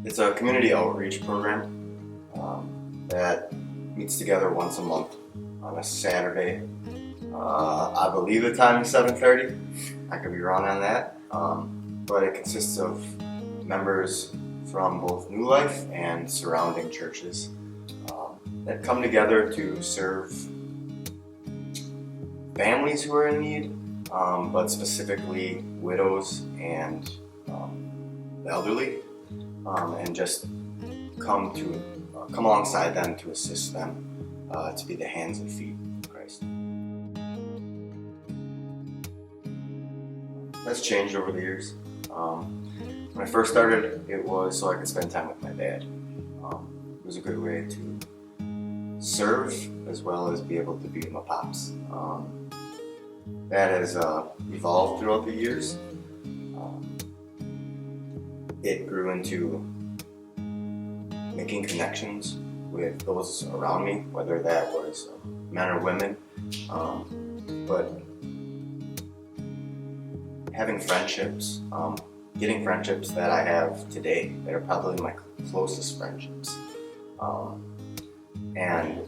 It's a community outreach program that meets together once a month on a Saturday. I believe the time is 7:30. I could be wrong on that, but it consists of members from both New Life and surrounding churches that come together to serve families who are in need, but specifically widows and the elderly, and just come alongside them to assist them to be the hands and feet of Christ. That's changed over the years. When I first started, it was so I could spend time with my dad. It was a good way to serve as well as be able to be my pops. That has evolved throughout the years. It grew into making connections with those around me, whether that was men or women, but having friendships, getting friendships that I have today that are probably my closest friendships, and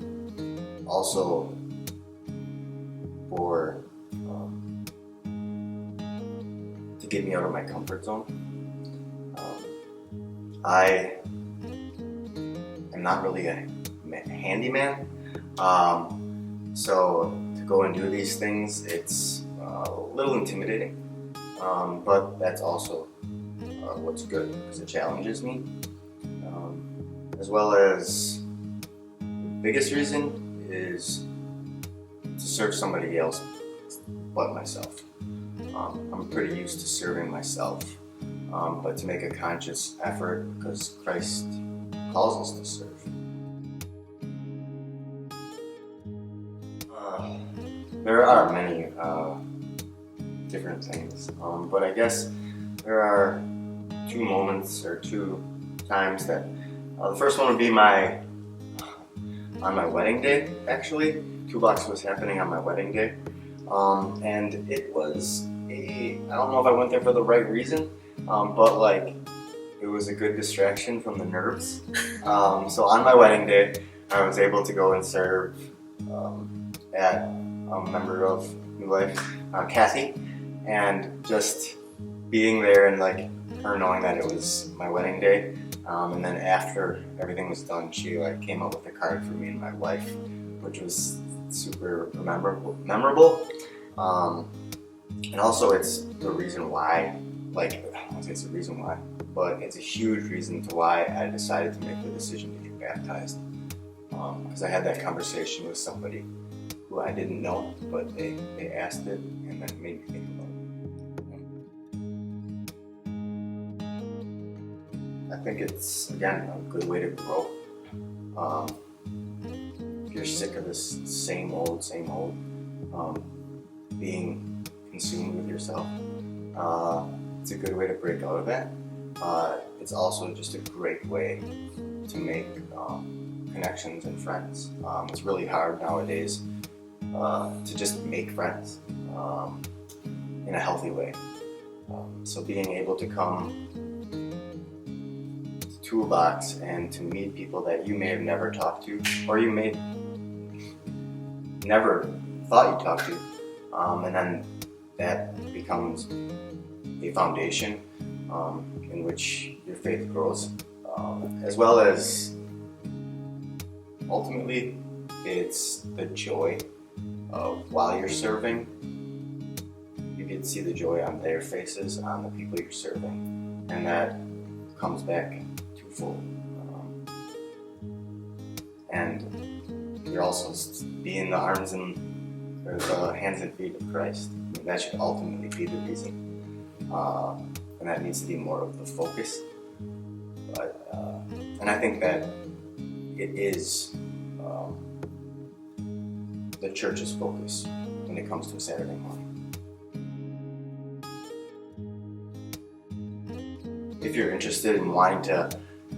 also for to get me out of my comfort zone. I am not really a handyman, so to go and do these things, it's a little intimidating, but that's also what's good because it challenges me, as well as the biggest reason is to serve somebody else but myself. I'm pretty used to serving myself, but to make a conscious effort because Christ calls us to serve. There are many different things, but I guess there are two moments or two times that the first one would be on my wedding day. Actually, Toolbox was happening on my wedding day, and it was I don't know if I went there for the right reason, but like it was a good distraction from the nerves. So on my wedding day, I was able to go and serve at a member of New Life, Kathy, and just being there and like her knowing that it was my wedding day, and then after everything was done, she like came up with a card for me and my wife, which was super memorable. And also it's the reason why, like I don't say it's the reason why, but it's a huge reason to why I decided to make the decision to get baptized. Because I had that conversation with somebody who I didn't know, but they asked it and then it made me think about it. I think it's, again, a good way to grow. If you're sick of this same old, being consumed with yourself, it's a good way to break out of that. It's also just a great way to make connections and friends. It's really hard nowadays to just make friends in a healthy way. So being able to come to Toolbox and to meet people that you may have never talked to, or you may never thought you talked to, and then that becomes a foundation in which your faith grows, as well as ultimately it's the joy of while you're serving, you get to see the joy on their faces, on the people you're serving, and that comes back twofold. And you're also being the arms and or the hands and feet of Christ. I mean, that should ultimately be the reason, and that needs to be more of the focus. But and I think that it is the church's focus when it comes to a Saturday morning. If you're interested in wanting to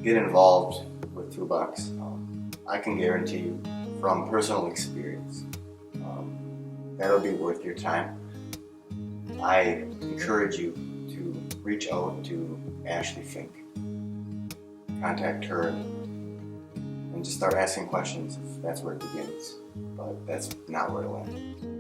get involved with Toolbox, I can guarantee you from personal experience that'll be worth your time. I encourage you to reach out to Ashley Fink. contact her and just start asking questions if that's where it begins. But that's not where it ends.